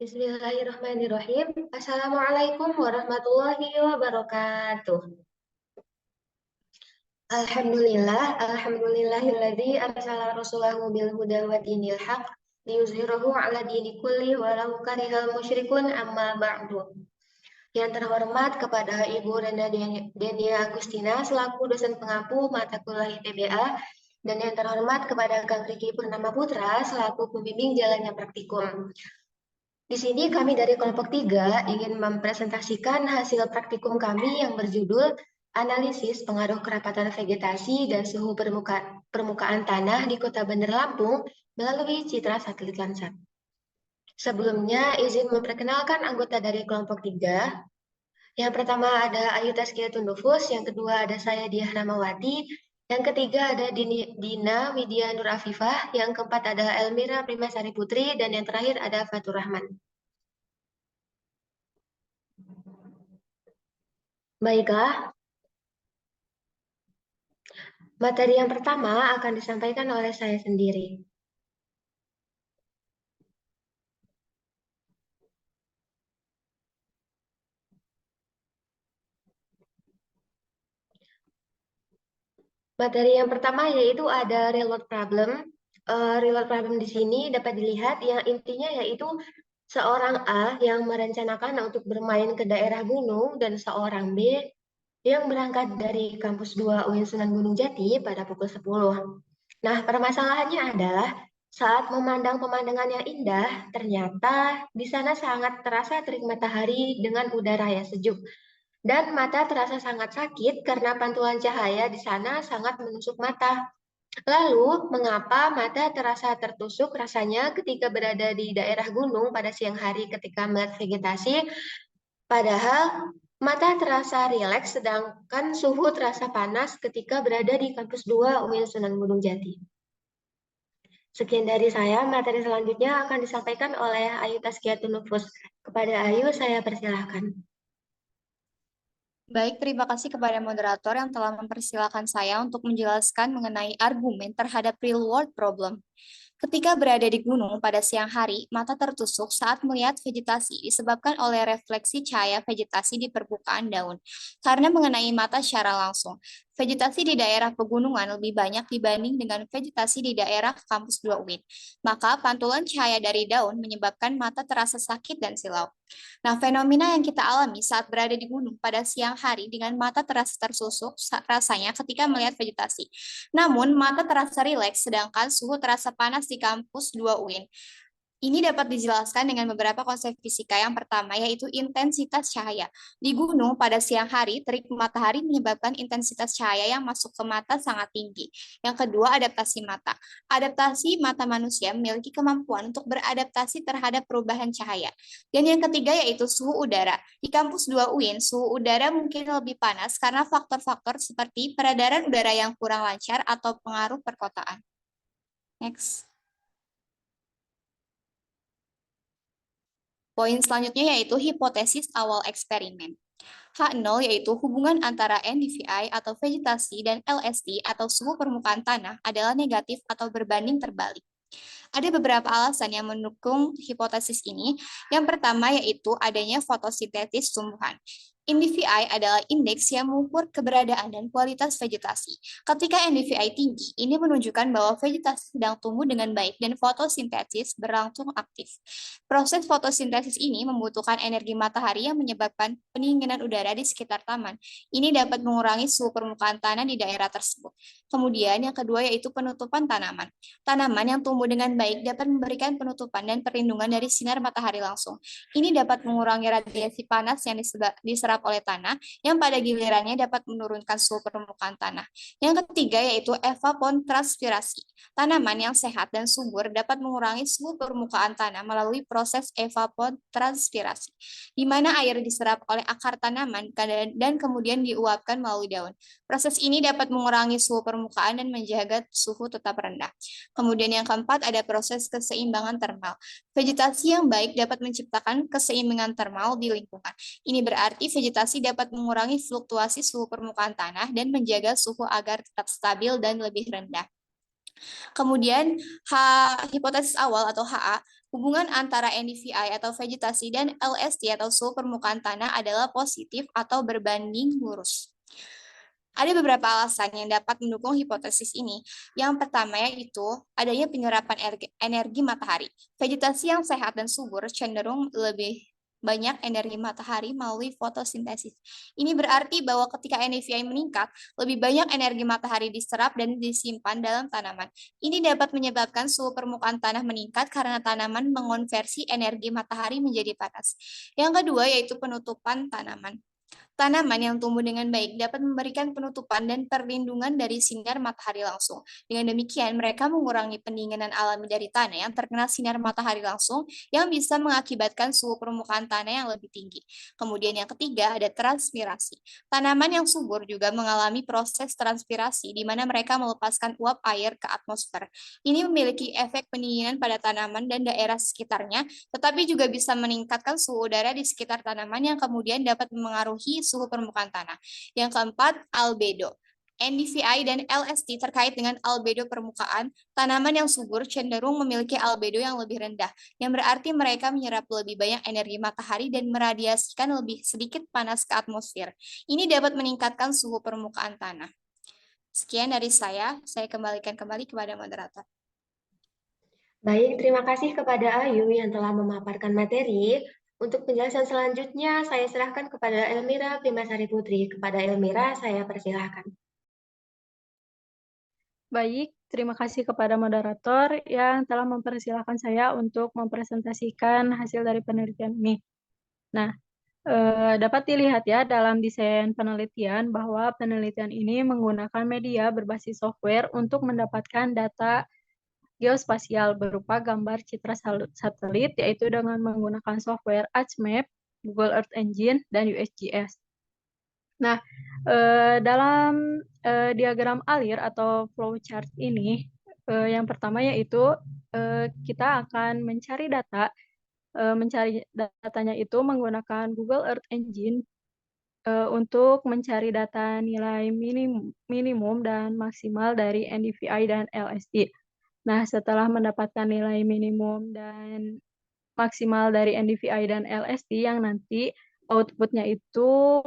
Bismillahirrahmanirrahim. Assalamualaikum warahmatullahi wabarakatuh. Alhamdulillahilladzi arsala rasulahu bil huda wa dinil haq liyuzhirahu ala dini kulli walau karihal musyrikun amma ba'du. Yang terhormat kepada Ibu Renda Denia Agustina selaku dosen pengampu mata kuliah ITBA dan yang terhormat kepada Kang Riki Purnama Putra selaku pembimbing jalannya praktikum. Di sini kami dari kelompok 3 ingin mempresentasikan hasil praktikum kami yang berjudul Analisis Pengaruh Kerapatan Vegetasi dan Suhu Permukaan Tanah di Kota Bandar Lampung melalui citra satelit Landsat. Sebelumnya izin memperkenalkan anggota dari kelompok 3. Yang pertama ada Ayu Tazkiyatun Nufus, yang kedua ada saya Diah Ramawati, yang ketiga ada Dina Widya Nur Afifah, yang keempat ada Elmira Primasari Putri, dan yang terakhir ada Fatur Rahman. Baiklah, materi yang pertama akan disampaikan oleh saya sendiri. Materi yang pertama yaitu ada real world problem. Real world problem di sini dapat dilihat yang intinya yaitu seorang A yang merencanakan untuk bermain ke daerah gunung dan seorang B yang berangkat dari kampus 2 UIN Sunan Gunung Jati pada pukul 10. Nah, permasalahannya adalah saat memandang pemandangan yang indah, ternyata di sana sangat terasa terik matahari dengan udara yang sejuk. Dan mata terasa sangat sakit karena pantulan cahaya di sana sangat menusuk mata. Lalu, mengapa mata terasa tertusuk rasanya ketika berada di daerah gunung pada siang hari ketika melihat vegetasi, padahal mata terasa rileks sedangkan suhu terasa panas ketika berada di kampus 2 UIN Sunan Gunung Jati. Sekian dari saya, materi selanjutnya akan disampaikan oleh Ayu Tazkiyatun Nufus. Kepada Ayu, saya persilahkan. Baik, terima kasih kepada moderator yang telah mempersilahkan saya untuk menjelaskan mengenai argumen terhadap real world problem. Ketika berada di gunung pada siang hari, mata tertusuk saat melihat vegetasi disebabkan oleh refleksi cahaya vegetasi di permukaan daun. Karena mengenai mata secara langsung, vegetasi di daerah pegunungan lebih banyak dibanding dengan vegetasi di daerah kampus 2 UIN. Maka pantulan cahaya dari daun menyebabkan mata terasa sakit dan silau. Nah, fenomena yang kita alami saat berada di gunung pada siang hari dengan mata terasa tersusuk rasanya ketika melihat vegetasi. Namun, mata terasa rileks sedangkan suhu terasa panas di kampus 2 UIN. Ini dapat dijelaskan dengan beberapa konsep fisika. Yang pertama yaitu intensitas cahaya. Di gunung pada siang hari, terik matahari menyebabkan intensitas cahaya yang masuk ke mata sangat tinggi. Yang kedua, adaptasi mata. Adaptasi mata manusia memiliki kemampuan untuk beradaptasi terhadap perubahan cahaya. Dan yang ketiga yaitu suhu udara. Di kampus 2 UIN, suhu udara mungkin lebih panas karena faktor-faktor seperti peredaran udara yang kurang lancar atau pengaruh perkotaan. Next. Poin selanjutnya yaitu hipotesis awal eksperimen. H0 yaitu hubungan antara NDVI atau vegetasi dan LST atau suhu permukaan tanah adalah negatif atau berbanding terbalik. Ada beberapa alasan yang mendukung hipotesis ini. Yang pertama yaitu adanya fotosintesis tumbuhan. NDVI adalah indeks yang mengukur keberadaan dan kualitas vegetasi. Ketika NDVI tinggi, ini menunjukkan bahwa vegetasi sedang tumbuh dengan baik dan fotosintesis berlangsung aktif. Proses fotosintesis ini membutuhkan energi matahari yang menyebabkan pendinginan udara di sekitar taman. Ini dapat mengurangi suhu permukaan tanah di daerah tersebut. Kemudian yang kedua yaitu penutupan tanaman. Tanaman yang tumbuh dengan baik dapat memberikan penutupan dan perlindungan dari sinar matahari langsung. Ini dapat mengurangi radiasi panas yang diserap oleh tanah, yang pada gilirannya dapat menurunkan suhu permukaan tanah. Yang ketiga yaitu evapotranspirasi. Tanaman yang sehat dan subur dapat mengurangi suhu permukaan tanah melalui proses evapotranspirasi, di mana air diserap oleh akar tanaman dan kemudian diuapkan melalui daun. Proses ini dapat mengurangi suhu permukaan dan menjaga suhu tetap rendah. Kemudian yang keempat ada proses keseimbangan termal. Vegetasi yang baik dapat menciptakan keseimbangan termal di lingkungan. Ini berarti vegetasi dapat mengurangi fluktuasi suhu permukaan tanah dan menjaga suhu agar tetap stabil dan lebih rendah. Kemudian hipotesis awal atau HA, Hubungan antara NDVI atau vegetasi dan LST atau suhu permukaan tanah adalah positif atau berbanding lurus. Ada beberapa alasan yang dapat mendukung hipotesis ini. Yang pertama yaitu adanya penyerapan energi matahari. Vegetasi yang sehat dan subur cenderung lebih banyak energi matahari melalui fotosintesis. Ini berarti bahwa ketika NDVI meningkat, lebih banyak energi matahari diserap dan disimpan dalam tanaman. Ini dapat menyebabkan suhu permukaan tanah meningkat karena tanaman mengonversi energi matahari menjadi panas. Yang kedua yaitu penutupan tanaman. Tanaman yang tumbuh dengan baik dapat memberikan penutupan dan perlindungan dari sinar matahari langsung. Dengan demikian, mereka mengurangi pendinginan alami dari tanah yang terkena sinar matahari langsung yang bisa mengakibatkan suhu permukaan tanah yang lebih tinggi. Kemudian yang ketiga ada transpirasi. Tanaman yang subur juga mengalami proses transpirasi di mana mereka melepaskan uap air ke atmosfer. Ini memiliki efek pendinginan pada tanaman dan daerah sekitarnya, tetapi juga bisa meningkatkan suhu udara di sekitar tanaman yang kemudian dapat memengaruhi suhu permukaan tanah. Yang keempat, albedo. NDVI dan LST terkait dengan albedo permukaan, tanaman yang subur cenderung memiliki albedo yang lebih rendah, yang berarti mereka menyerap lebih banyak energi matahari dan meradiasikan lebih sedikit panas ke atmosfer. Ini dapat meningkatkan suhu permukaan tanah. Sekian dari saya kembalikan kembali kepada moderator. Baik, terima kasih kepada Ayu yang telah memaparkan materi. Untuk penjelasan selanjutnya, saya serahkan kepada Elmira Bimasari Putri. Kepada Elmira, saya persilahkan. Baik, terima kasih kepada moderator yang telah mempersilahkan saya untuk mempresentasikan hasil dari penelitian ini. Nah, dapat dilihat ya dalam desain penelitian bahwa penelitian ini menggunakan media berbasis software untuk mendapatkan data geospasial berupa gambar citra satelit, yaitu dengan menggunakan software ArcMap, Google Earth Engine, dan USGS. Nah, dalam diagram alir atau flowchart ini, yang pertama yaitu kita akan mencari data, mencari datanya itu menggunakan Google Earth Engine untuk mencari data nilai minimum dan maksimal dari NDVI dan LST. Nah, setelah mendapatkan nilai minimum dan maksimal dari NDVI dan LST yang nanti outputnya itu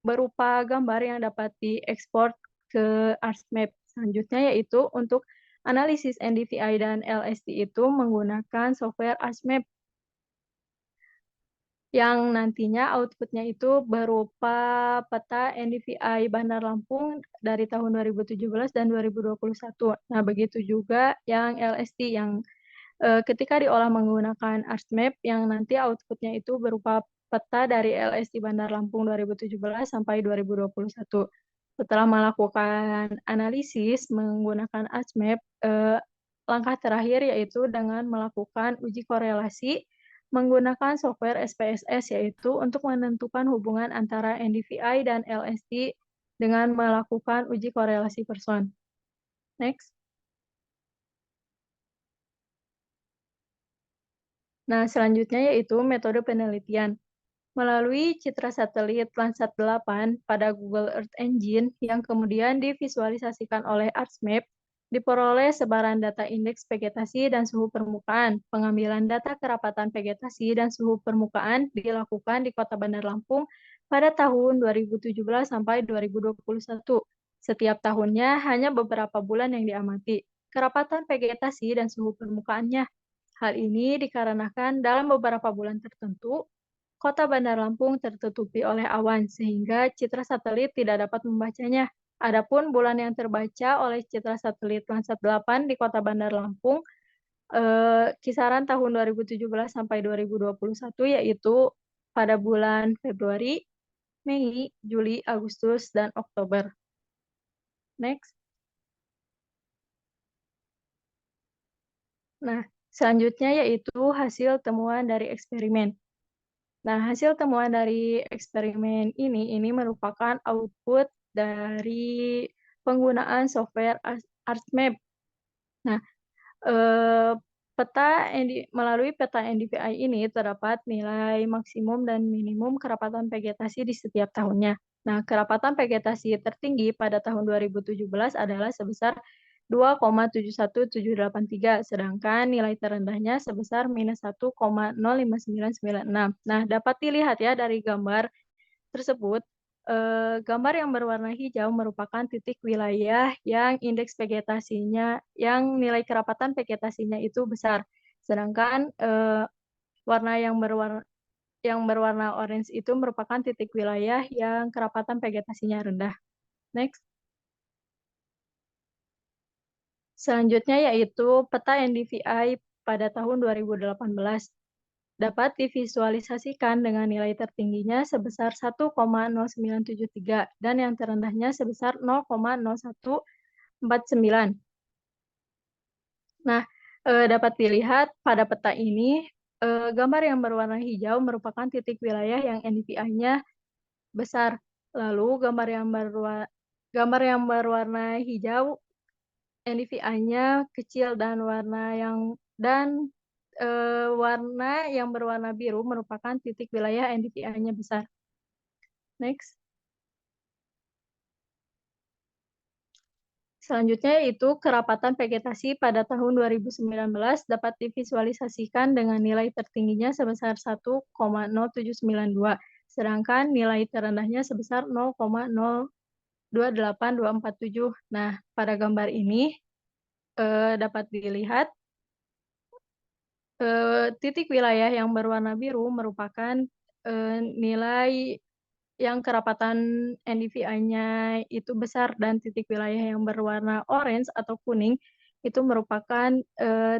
berupa gambar yang dapat diekspor ke ArcMap. Selanjutnya yaitu untuk analisis NDVI dan LST itu menggunakan software ArcMap yang nantinya outputnya itu berupa peta NDVI Bandar Lampung dari tahun 2017 dan 2021. Nah, begitu juga yang LST yang ketika diolah menggunakan ArcMap yang nanti outputnya itu berupa peta dari LST Bandar Lampung 2017 sampai 2021. Setelah melakukan analisis menggunakan ArcMap, langkah terakhir yaitu dengan melakukan uji korelasi menggunakan software SPSS, yaitu untuk menentukan hubungan antara NDVI dan LST dengan melakukan uji korelasi person. Next. Nah, selanjutnya yaitu metode penelitian. Melalui citra satelit Landsat 8 pada Google Earth Engine yang kemudian divisualisasikan oleh ArcMap, diperoleh sebaran data indeks vegetasi dan suhu permukaan. Pengambilan data kerapatan vegetasi dan suhu permukaan dilakukan di Kota Bandar Lampung pada tahun 2017 sampai 2021. Setiap tahunnya hanya beberapa bulan yang diamati. Kerapatan vegetasi dan suhu permukaannya. Hal ini dikarenakan dalam beberapa bulan tertentu, Kota Bandar Lampung tertutupi oleh awan, sehingga citra satelit tidak dapat membacanya. Adapun bulan yang terbaca oleh citra satelit Landsat 8 di Kota Bandar Lampung, kisaran tahun 2017 sampai 2021, yaitu pada bulan Februari, Mei, Juli, Agustus, dan Oktober. Next. Nah, selanjutnya yaitu hasil temuan dari eksperimen. Nah, hasil temuan dari eksperimen ini merupakan output dari penggunaan software ArcMap. Nah, melalui peta NDVI ini terdapat nilai maksimum dan minimum kerapatan vegetasi di setiap tahunnya. Nah, kerapatan vegetasi tertinggi pada tahun 2017 adalah sebesar 2,71783, sedangkan nilai terendahnya sebesar minus 1,05996. Nah, dapat dilihat ya dari gambar tersebut, gambar yang berwarna hijau merupakan titik wilayah yang indeks vegetasinya, yang nilai kerapatan vegetasinya itu besar. Sedangkan warna yang berwarna orange itu merupakan titik wilayah yang kerapatan vegetasinya rendah. Next. Selanjutnya yaitu peta NDVI pada tahun 2018. Dapat divisualisasikan dengan nilai tertingginya sebesar 1,0973 dan yang terendahnya sebesar 0,0149. Nah, dapat dilihat pada peta ini, gambar yang berwarna hijau merupakan titik wilayah yang NDVI-nya besar. Lalu gambar yang berwarna hijau NDVI-nya kecil, dan warna yang berwarna biru merupakan titik wilayah NDVI-nya besar. Next. Selanjutnya yaitu kerapatan vegetasi pada tahun 2019 dapat divisualisasikan dengan nilai tertingginya sebesar 1,0792, sedangkan nilai terendahnya sebesar 0,028247. Nah, pada gambar ini dapat dilihat titik wilayah yang berwarna biru merupakan nilai yang kerapatan NDVI-nya itu besar, dan titik wilayah yang berwarna orange atau kuning itu merupakan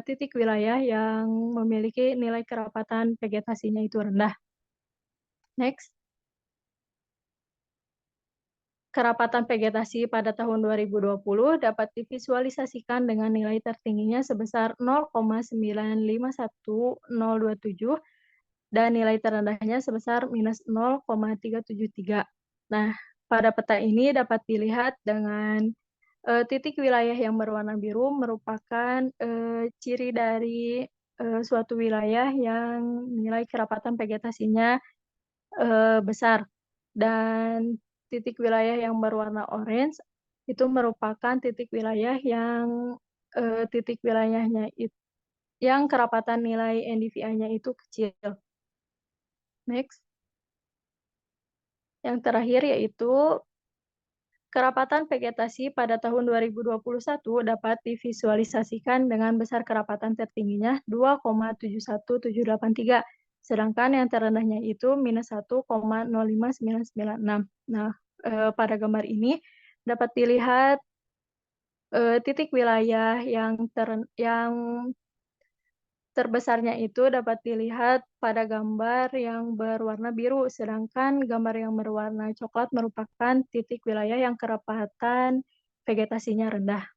titik wilayah yang memiliki nilai kerapatan vegetasinya itu rendah. Next. Kerapatan vegetasi pada tahun 2020 dapat divisualisasikan dengan nilai tertingginya sebesar 0,951027 dan nilai terendahnya sebesar minus 0,373. Nah, pada peta ini dapat dilihat dengan titik wilayah yang berwarna biru merupakan ciri dari suatu wilayah yang nilai kerapatan vegetasinya besar, dan titik wilayah yang berwarna orange itu merupakan titik wilayah yang titik wilayahnya yang kerapatan nilai NDVI-nya itu kecil. Next. Yang terakhir yaitu kerapatan vegetasi pada tahun 2021 dapat divisualisasikan dengan besar kerapatan tertingginya 2,71783, sedangkan yang terendahnya itu minus 1,05996. Nah, pada gambar ini dapat dilihat titik wilayah yang terbesarnya itu dapat dilihat pada gambar yang berwarna biru, sedangkan gambar yang berwarna coklat merupakan titik wilayah yang kerapatan vegetasinya rendah.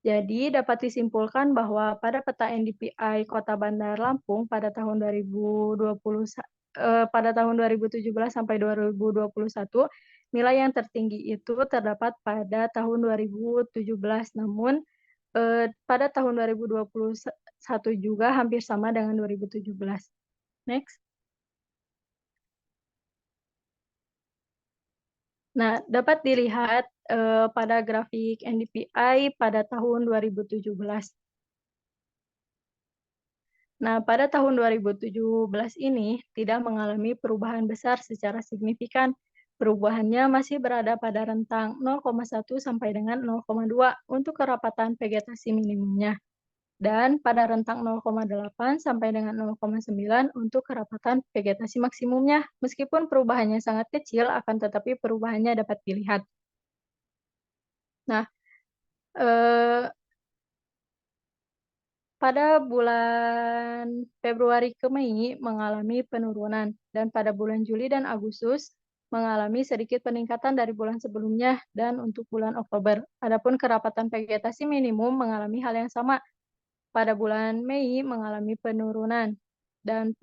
Jadi dapat disimpulkan bahwa pada peta NDVI Kota Bandar Lampung pada tahun 2017 sampai 2021, nilai yang tertinggi itu terdapat pada tahun 2017, namun pada tahun 2021 juga hampir sama dengan 2017. Next. Nah, dapat dilihat pada grafik NDVI pada tahun 2017. Nah, pada tahun 2017 ini tidak mengalami perubahan besar secara signifikan. Perubahannya masih berada pada rentang 0,1 sampai dengan 0,2 untuk kerapatan vegetasi minimumnya, dan pada rentang 0,8 sampai dengan 0,9 untuk kerapatan vegetasi maksimumnya. Meskipun perubahannya sangat kecil, akan tetapi perubahannya dapat dilihat. Nah, pada bulan Februari ke Mei mengalami penurunan, dan pada bulan Juli dan Agustus mengalami sedikit peningkatan dari bulan sebelumnya dan untuk bulan Oktober. Adapun kerapatan vegetasi minimum mengalami hal yang sama. Pada bulan Mei mengalami penurunan, dan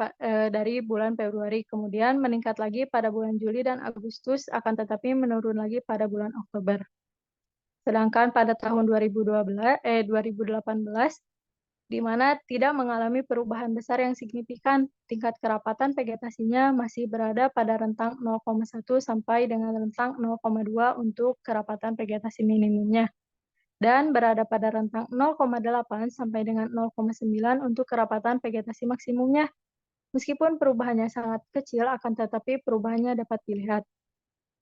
dari bulan Februari, kemudian meningkat lagi pada bulan Juli dan Agustus, akan tetapi menurun lagi pada bulan Oktober. Sedangkan pada tahun 2018 di mana tidak mengalami perubahan besar yang signifikan. Tingkat kerapatan vegetasinya masih berada pada rentang 0,1 sampai dengan rentang 0,2 untuk kerapatan vegetasi minimumnya, dan berada pada rentang 0,8 sampai dengan 0,9 untuk kerapatan vegetasi maksimumnya. Meskipun perubahannya sangat kecil, akan tetapi perubahannya dapat dilihat.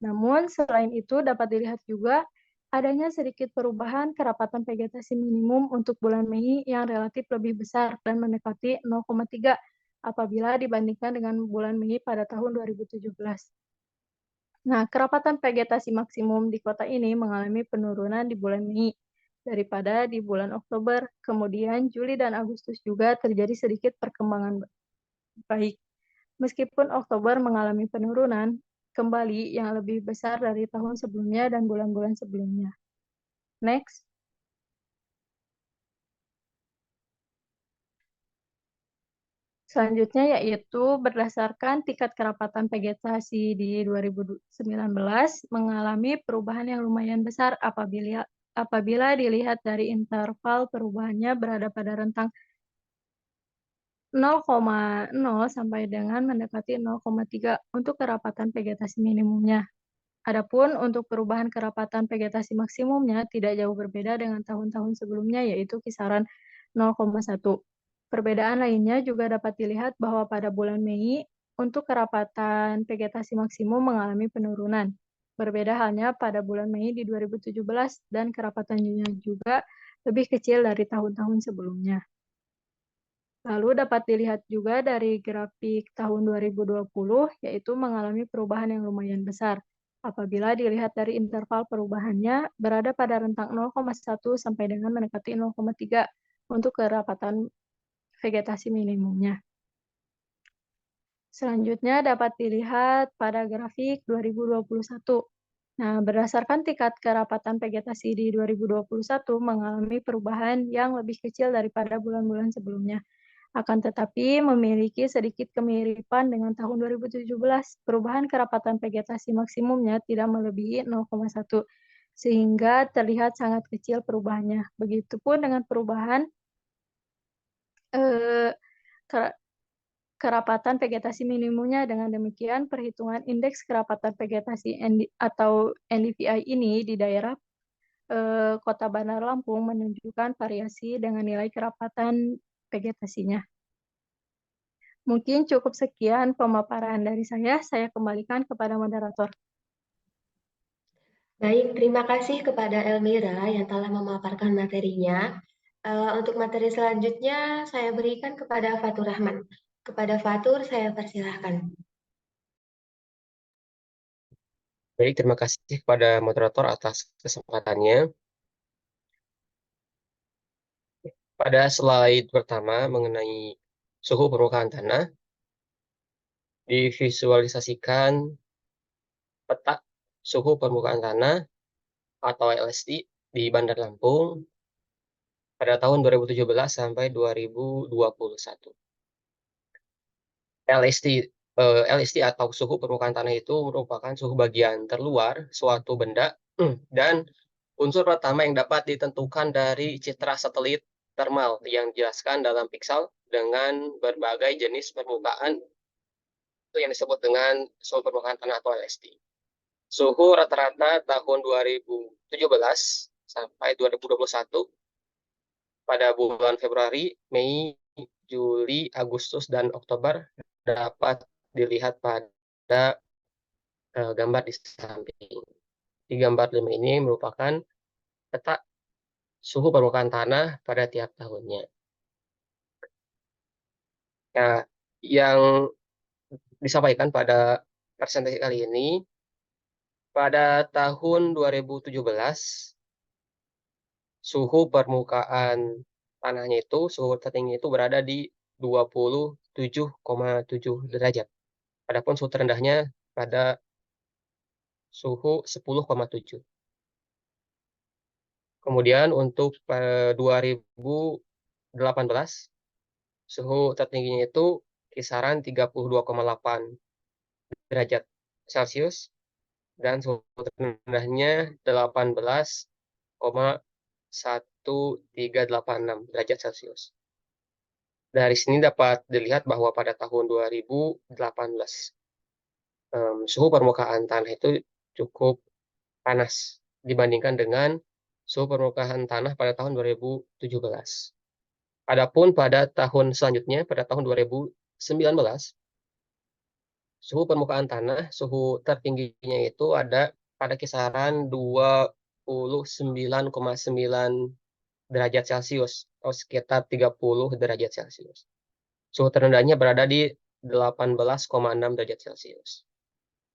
Namun, selain itu dapat dilihat juga adanya sedikit perubahan kerapatan vegetasi minimum untuk bulan Mei yang relatif lebih besar dan mendekati 0,3 apabila dibandingkan dengan bulan Mei pada tahun 2017. Nah, kerapatan vegetasi maksimum di kota ini mengalami penurunan di bulan Mei daripada di bulan Oktober. Kemudian Juli dan Agustus juga terjadi sedikit perkembangan baik. Meskipun Oktober mengalami penurunan kembali yang lebih besar dari tahun sebelumnya dan bulan-bulan sebelumnya. Next. Selanjutnya yaitu berdasarkan tingkat kerapatan vegetasi di 2019 mengalami perubahan yang lumayan besar apabila dilihat dari interval perubahannya berada pada rentang 0,0 sampai dengan mendekati 0,3 untuk kerapatan vegetasi minimumnya. Adapun untuk perubahan kerapatan vegetasi maksimumnya tidak jauh berbeda dengan tahun-tahun sebelumnya, yaitu kisaran 0,1. Perbedaan lainnya juga dapat dilihat bahwa pada bulan Mei, untuk kerapatan vegetasi maksimum mengalami penurunan. Berbeda halnya pada bulan Mei di 2017 dan kerapatannya juga lebih kecil dari tahun-tahun sebelumnya. Lalu dapat dilihat juga dari grafik tahun 2020, yaitu mengalami perubahan yang lumayan besar. Apabila dilihat dari interval perubahannya berada pada rentang 0,1 sampai dengan mendekati 0,3 untuk kerapatan vegetasi minimumnya. Selanjutnya dapat dilihat pada grafik 2021. Nah, berdasarkan tingkat kerapatan vegetasi di 2021 mengalami perubahan yang lebih kecil daripada bulan-bulan sebelumnya. Akan tetapi memiliki sedikit kemiripan dengan tahun 2017. Perubahan kerapatan vegetasi maksimumnya tidak melebihi 0,1, sehingga terlihat sangat kecil perubahannya. Begitupun dengan perubahan eh, kerapatan vegetasi minimumnya. Dengan demikian, perhitungan indeks kerapatan vegetasi atau NDVI ini di daerah Kota Bandar Lampung menunjukkan variasi dengan nilai kerapatan vegetasinya. Mungkin cukup sekian pemaparan dari saya. Saya kembalikan kepada moderator. Baik, terima kasih kepada Elmira yang telah memaparkan materinya. Untuk materi selanjutnya, saya berikan kepada Fatur Rahman. Kepada Fatur, saya persilahkan. Baik, terima kasih kepada moderator atas kesempatannya. Pada slide pertama mengenai suhu permukaan tanah, divisualisasikan peta suhu permukaan tanah atau LST di Bandar Lampung pada tahun 2017 sampai 2021. LST atau suhu permukaan tanah itu merupakan suhu bagian terluar suatu benda dan unsur pertama yang dapat ditentukan dari citra satelit termal yang dijelaskan dalam piksel dengan berbagai jenis permukaan itu yang disebut dengan suhu permukaan tanah atau LST. Suhu rata-rata tahun 2017 sampai 2021 pada bulan Februari, Mei, Juli, Agustus, dan Oktober dapat dilihat pada gambar di samping. Di gambar 5 ini merupakan peta suhu permukaan tanah pada tiap tahunnya. Nah, yang disampaikan pada presentasi kali ini, pada tahun 2017, suhu permukaan tanahnya itu, suhu tertinggi itu berada di 27,7 derajat. Adapun suhu terendahnya pada suhu 10,7. Kemudian untuk 2018, suhu tertingginya itu kisaran 32,8 derajat Celcius dan suhu terendahnya 18,1386 derajat Celcius. Dari sini dapat dilihat bahwa pada tahun 2018 suhu permukaan tanah itu cukup panas dibandingkan dengan suhu permukaan tanah pada tahun 2017. Adapun pada tahun selanjutnya, pada tahun 2019, suhu permukaan tanah, suhu tertingginya itu ada pada kisaran 29,9 derajat Celcius atau sekitar 30 derajat Celcius. Suhu terendahnya berada di 18,6 derajat Celcius.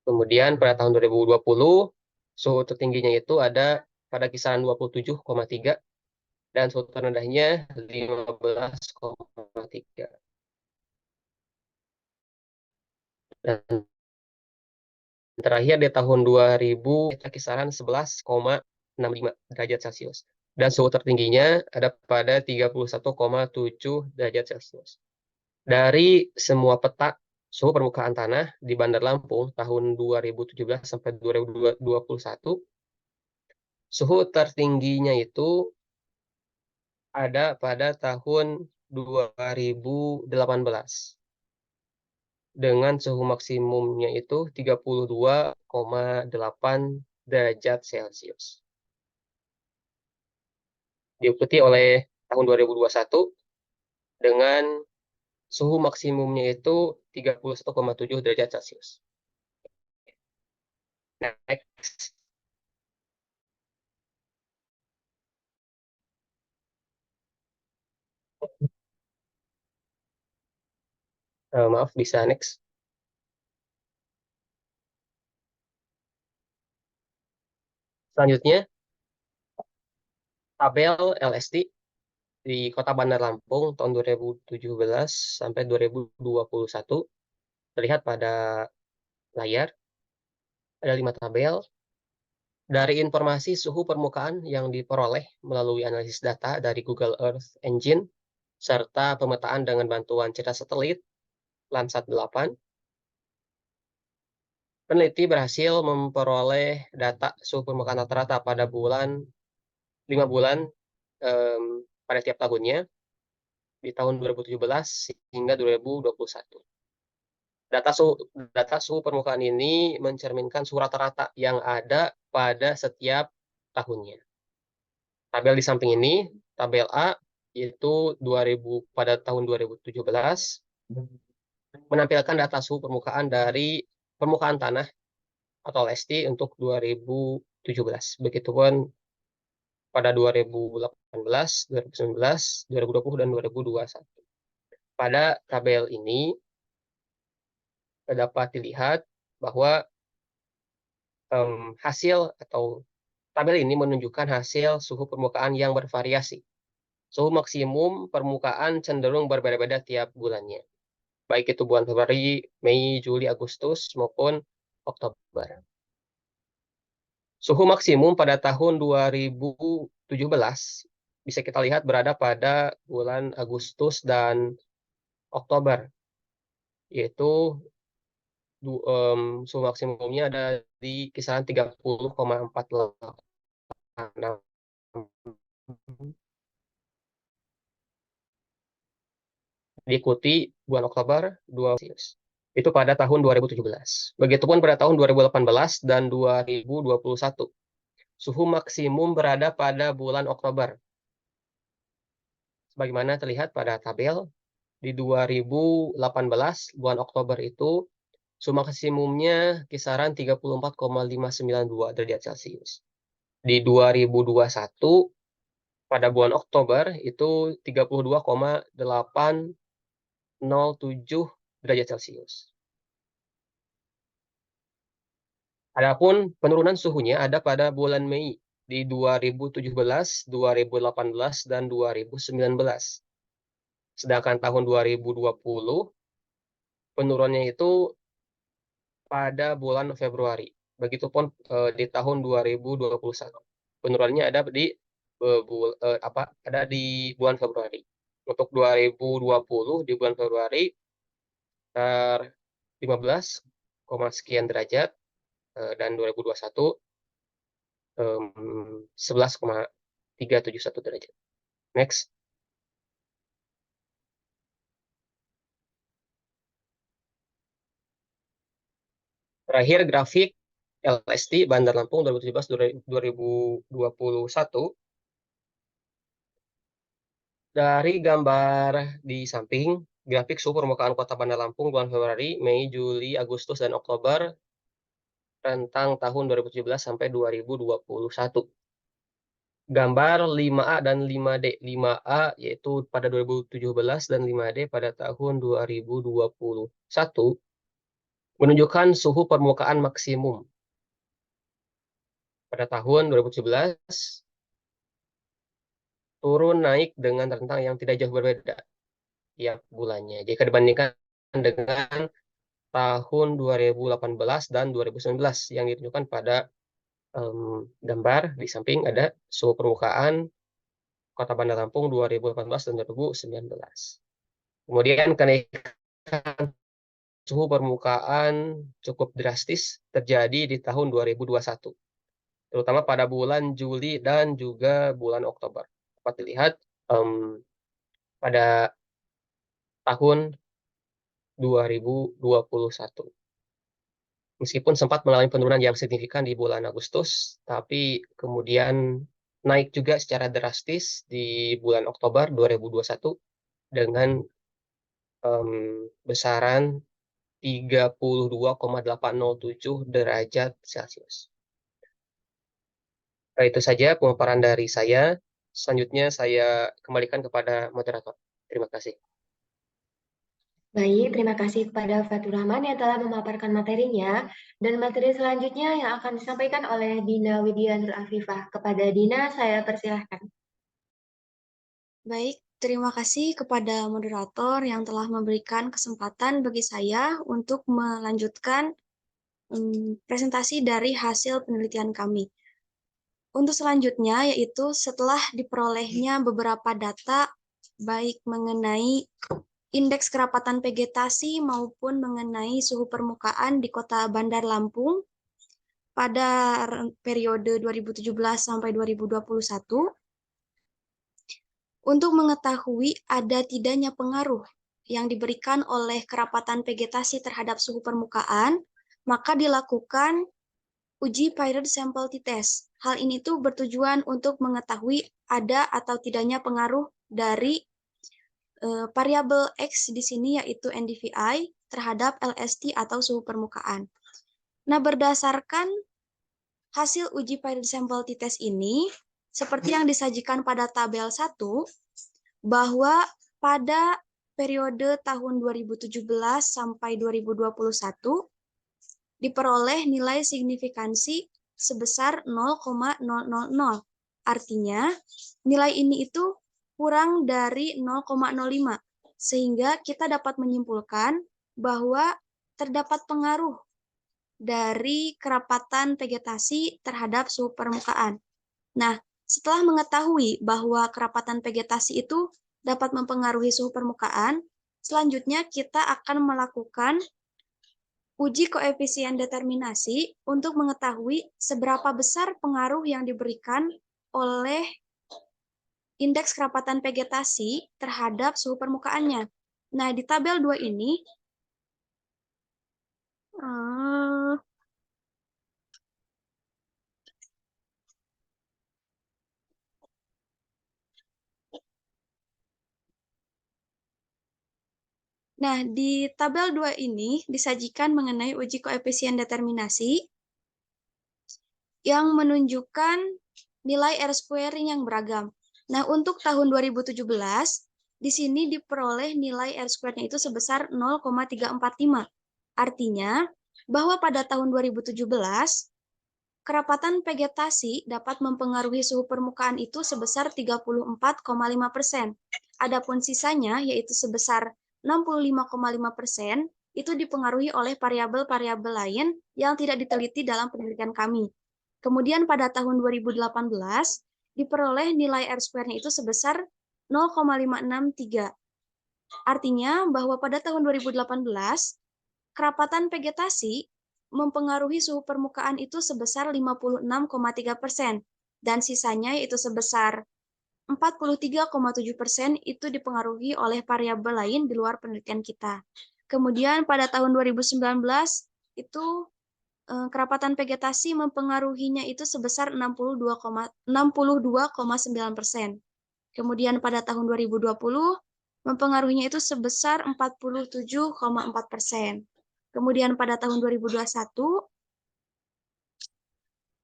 Kemudian pada tahun 2020, suhu tertingginya itu ada pada kisaran 27,3 dan suhu terendahnya 15,3. Dan terakhir di tahun 2000 kita kisaran 11,65 derajat Celcius. Dan suhu tertingginya ada pada 31,7 derajat Celcius. Dari semua peta suhu permukaan tanah di Bandar Lampung tahun 2017 sampai 2021, suhu tertingginya itu ada pada tahun 2018 dengan suhu maksimumnya itu 32,8 derajat Celcius. Diikuti oleh tahun 2021 dengan suhu maksimumnya itu 31,7 derajat Celcius. Next. Maaf, bisa next. Selanjutnya, tabel LST di Kota Bandar Lampung tahun 2017 sampai 2021 terlihat pada layar. Ada 5 tabel. Dari informasi suhu permukaan yang diperoleh melalui analisis data dari Google Earth Engine, serta pemetaan dengan bantuan citra satelit Landsat 8, peneliti berhasil memperoleh data suhu permukaan rata-rata pada 5 bulan pada tiap tahunnya di tahun 2017 hingga 2021. Data suhu permukaan ini mencerminkan suhu rata-rata yang ada pada setiap tahunnya. Tabel di samping ini, tabel A, yaitu pada tahun 2017, menampilkan data suhu permukaan dari permukaan tanah atau LST untuk 2017. Begitupun pada 2018, 2019, 2020, dan 2021. Pada tabel ini dapat dilihat bahwa hasil atau tabel ini menunjukkan hasil suhu permukaan yang bervariasi. Suhu maksimum permukaan cenderung berbeda-beda tiap bulannya, baik itu bulan Februari, Mei, Juli, Agustus, maupun Oktober. Suhu maksimum pada tahun 2017 bisa kita lihat berada pada bulan Agustus dan Oktober, yaitu suhu maksimumnya ada di kisaran 30,48. Diikuti bulan Oktober 2 Celsius. Itu pada tahun 2017. Begitupun pada tahun 2018 dan 2021. Suhu maksimum berada pada bulan Oktober. Sebagaimana terlihat pada tabel, di 2018 bulan Oktober itu suhu maksimumnya kisaran 34,592 derajat Celcius. Di 2021 pada bulan Oktober itu 32,807 derajat Celcius. Adapun penurunan suhunya ada pada bulan Mei di 2017, 2018, dan 2019. Sedangkan tahun 2020 penurunannya itu pada bulan Februari. Begitupun di tahun 2021. Penurunannya ada di bulan Februari. Untuk 2020 di bulan Februari 15, sekian derajat, dan 2021 11,371 derajat. Next. Terakhir grafik LST Bandar Lampung 2017-2021. Dari gambar di samping, grafik suhu permukaan kota Bandar Lampung bulan Februari, Mei, Juli, Agustus, dan Oktober rentang tahun 2017 sampai 2021. Gambar 5A dan 5D. 5A yaitu pada 2017 dan 5D pada tahun 2021 menunjukkan suhu permukaan maksimum. Pada tahun 2017 turun naik dengan rentang yang tidak jauh berbeda tiap bulannya. Jika dibandingkan dengan tahun 2018 dan 2019 yang ditunjukkan pada gambar di samping ada suhu permukaan Kota Bandar Lampung 2018 dan 2019. Kemudian kenaikan suhu permukaan cukup drastis terjadi di tahun 2021, terutama pada bulan Juli dan juga bulan Oktober. Dapat dilihat pada tahun 2021. Meskipun sempat mengalami penurunan yang signifikan di bulan Agustus, tapi kemudian naik juga secara drastis di bulan Oktober 2021 dengan besaran 32,807 derajat Celcius. Itu saja pemaparan dari saya. Selanjutnya saya kembalikan kepada moderator. Terima kasih. Baik, terima kasih kepada Fatur Rahman yang telah memaparkan materinya. Dan materi selanjutnya yang akan disampaikan oleh Dina Widianur Afifah. Kepada Dina, saya persilahkan. Baik, terima kasih kepada moderator yang telah memberikan kesempatan bagi saya untuk melanjutkan presentasi dari hasil penelitian kami. Untuk selanjutnya, yaitu setelah diperolehnya beberapa data, baik mengenai indeks kerapatan vegetasi maupun mengenai suhu permukaan di Kota Bandar Lampung pada periode 2017 sampai 2021, untuk mengetahui ada tidaknya pengaruh yang diberikan oleh kerapatan vegetasi terhadap suhu permukaan, maka dilakukan uji Pired Samples Test. Hal ini tuh bertujuan untuk mengetahui ada atau tidaknya pengaruh dari variabel X di sini yaitu NDVI terhadap LST atau suhu permukaan. Nah, berdasarkan hasil uji Pired Samples Test ini, seperti yang disajikan pada tabel 1, bahwa pada periode tahun 2017 sampai 2021 diperoleh nilai signifikansi sebesar 0,000. Artinya, nilai ini itu kurang dari 0,05, sehingga kita dapat menyimpulkan bahwa terdapat pengaruh dari kerapatan vegetasi terhadap suhu permukaan. Nah, setelah mengetahui bahwa kerapatan vegetasi itu dapat mempengaruhi suhu permukaan, selanjutnya kita akan melakukan uji koefisien determinasi untuk mengetahui seberapa besar pengaruh yang diberikan oleh indeks kerapatan vegetasi terhadap suhu permukaannya. Nah, di tabel 2 ini, nah, di tabel 2 ini disajikan mengenai uji koefisien determinasi yang menunjukkan nilai R-squaring yang beragam. Nah, untuk tahun 2017, di sini diperoleh nilai R-square-nya itu sebesar 0,345. Artinya, bahwa pada tahun 2017, kerapatan vegetasi dapat mempengaruhi suhu permukaan itu sebesar 34,5%. Adapun sisanya, yaitu sebesar 65,5%, itu dipengaruhi oleh variabel-variabel lain yang tidak diteliti dalam penelitian kami. Kemudian pada tahun 2018, diperoleh nilai R-square-nya itu sebesar 0,563. Artinya bahwa pada tahun 2018, kerapatan vegetasi mempengaruhi suhu permukaan itu sebesar 56,3%, dan sisanya yaitu sebesar 43,7% itu dipengaruhi oleh variabel lain di luar penelitian kita. Kemudian pada tahun 2019 itu kerapatan vegetasi mempengaruhinya itu sebesar 62,9%. Kemudian pada tahun 2020 mempengaruhinya itu sebesar 47,4%. Kemudian pada tahun 2021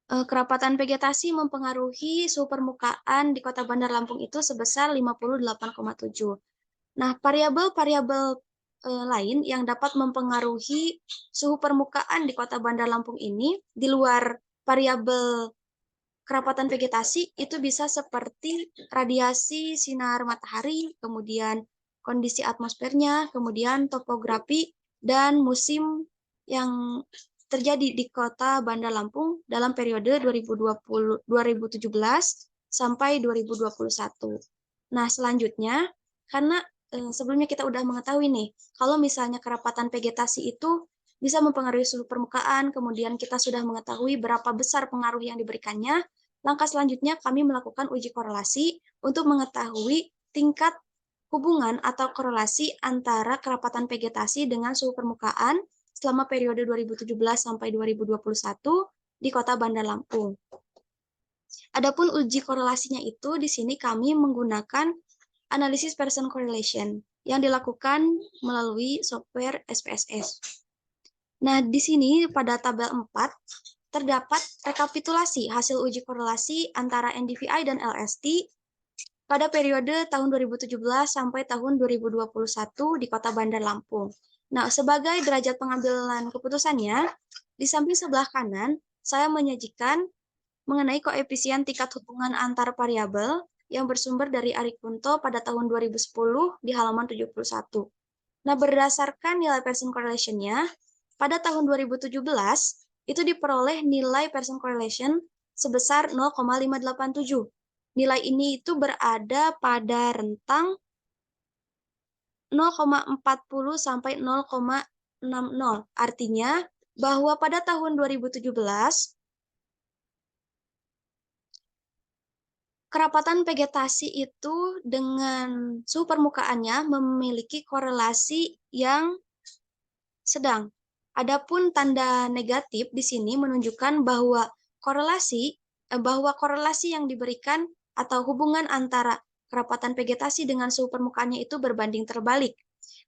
kerapatan vegetasi mempengaruhi suhu permukaan di Kota Bandar Lampung itu sebesar 58,7. Nah, variabel-variabel lain yang dapat mempengaruhi suhu permukaan di Kota Bandar Lampung ini di luar variabel kerapatan vegetasi itu bisa seperti radiasi sinar matahari, kemudian kondisi atmosfernya, kemudian topografi dan musim yang terjadi di Kota Bandar Lampung dalam periode 2017 sampai 2021. Nah, selanjutnya karena sebelumnya kita udah mengetahui nih, kalau misalnya kerapatan vegetasi itu bisa mempengaruhi suhu permukaan, kemudian kita sudah mengetahui berapa besar pengaruh yang diberikannya, langkah selanjutnya kami melakukan uji korelasi untuk mengetahui tingkat hubungan atau korelasi antara kerapatan vegetasi dengan suhu permukaan selama periode 2017 sampai 2021 di Kota Bandar Lampung. Adapun uji korelasinya itu di sini kami menggunakan analisis Pearson correlation yang dilakukan melalui software SPSS. Nah, di sini pada tabel 4 terdapat rekapitulasi hasil uji korelasi antara NDVI dan LST pada periode tahun 2017 sampai tahun 2021 di Kota Bandar Lampung. Nah, sebagai derajat pengambilan keputusannya, di samping sebelah kanan, saya menyajikan mengenai koefisien tingkat hubungan antar variabel yang bersumber dari Ari Kunto pada tahun 2010 di halaman 71. Nah, berdasarkan nilai Pearson correlation-nya, pada tahun 2017 itu diperoleh nilai Pearson correlation sebesar 0,587. Nilai ini itu berada pada rentang 0,40 sampai 0,60. Artinya bahwa pada tahun 2017 kerapatan vegetasi itu dengan suhu permukaannya memiliki korelasi yang sedang. Adapun tanda negatif di sini menunjukkan bahwa korelasi yang diberikan atau hubungan antara kerapatan vegetasi dengan suhu permukaannya itu berbanding terbalik.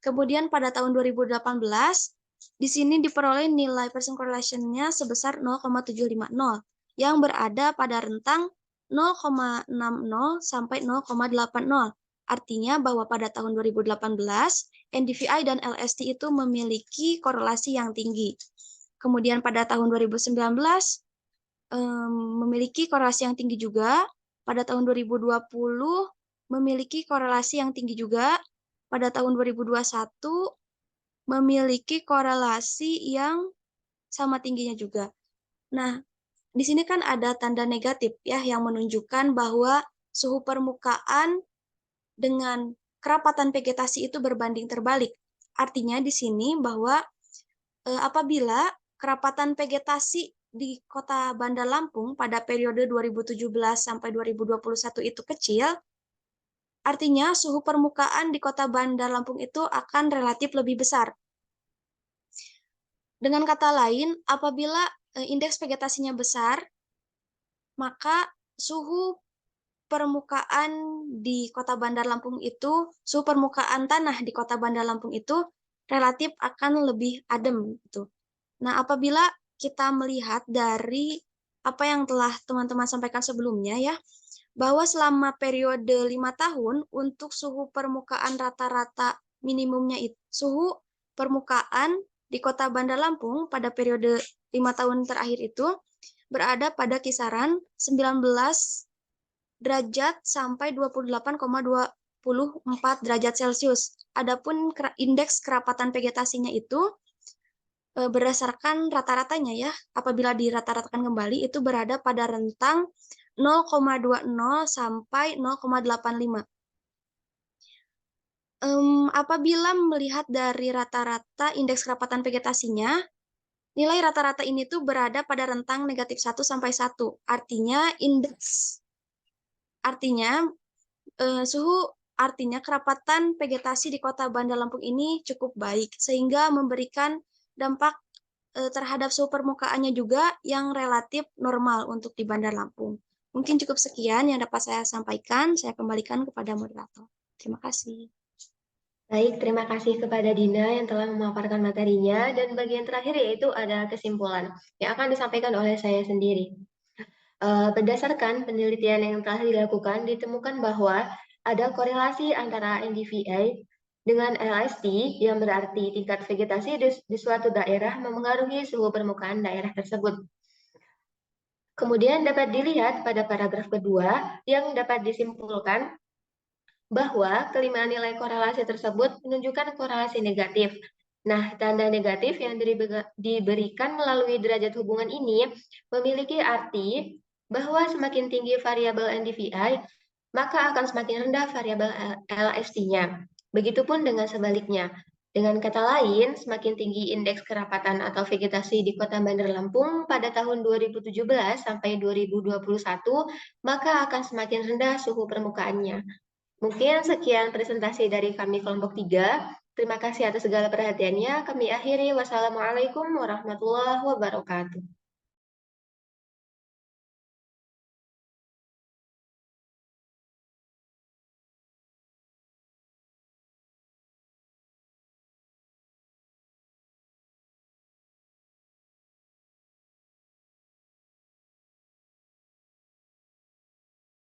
Kemudian pada tahun 2018 di sini diperoleh nilai Pearson correlation-nya sebesar 0,750 yang berada pada rentang 0,60 sampai 0,80. Artinya bahwa pada tahun 2018, NDVI dan LST itu memiliki korelasi yang tinggi. Kemudian pada tahun 2019, memiliki korelasi yang tinggi juga. Pada tahun 2020, memiliki korelasi yang tinggi juga. Pada tahun 2021, memiliki korelasi yang sama tingginya juga. Nah, di sini kan ada tanda negatif ya yang menunjukkan bahwa suhu permukaan dengan kerapatan vegetasi itu berbanding terbalik. Artinya di sini bahwa apabila kerapatan vegetasi di Kota Bandar Lampung pada periode 2017 sampai 2021 itu kecil, artinya suhu permukaan di Kota Bandar Lampung itu akan relatif lebih besar. Dengan kata lain, apabila indeks vegetasinya besar, maka suhu permukaan di Kota Bandar Lampung itu, suhu permukaan tanah di Kota Bandar Lampung itu relatif akan lebih adem gitu. Nah, apabila kita melihat dari apa yang telah teman-teman sampaikan sebelumnya ya, bahwa selama periode 5 tahun untuk suhu permukaan rata-rata minimumnya itu, suhu permukaan di Kota Bandar Lampung pada periode 5 tahun terakhir itu berada pada kisaran 19 derajat sampai 28,24 derajat Celcius. Adapun indeks kerapatan vegetasinya itu berdasarkan rata-ratanya ya, apabila dirata-ratakan kembali itu berada pada rentang 0,20 sampai 0,85. Apabila melihat dari rata-rata indeks kerapatan vegetasinya, nilai rata-rata ini tuh berada pada rentang negatif 1 sampai 1. Artinya kerapatan vegetasi di Kota Bandar Lampung ini cukup baik sehingga memberikan dampak terhadap suhu permukaannya juga yang relatif normal untuk di Bandar Lampung. Mungkin cukup sekian yang dapat saya sampaikan. Saya kembalikan kepada moderator. Terima kasih. Baik, terima kasih kepada Dina yang telah memaparkan materinya, dan bagian terakhir yaitu ada kesimpulan yang akan disampaikan oleh saya sendiri. Berdasarkan penelitian yang telah dilakukan, ditemukan bahwa ada korelasi antara NDVI dengan LST, yang berarti tingkat vegetasi di suatu daerah memengaruhi suhu permukaan daerah tersebut. Kemudian dapat dilihat pada paragraf kedua yang dapat disimpulkan bahwa kelima nilai korelasi tersebut menunjukkan korelasi negatif. Nah, tanda negatif yang diberikan melalui derajat hubungan ini memiliki arti bahwa semakin tinggi variabel NDVI, maka akan semakin rendah variabel LST-nya. Begitupun dengan sebaliknya. Dengan kata lain, semakin tinggi indeks kerapatan atau vegetasi di Kota Bandar Lampung pada tahun 2017 sampai 2021, maka akan semakin rendah suhu permukaannya. Mungkin sekian presentasi dari kami kelompok 3. Terima kasih atas segala perhatiannya. Kami akhiri. Wassalamualaikum warahmatullahi wabarakatuh.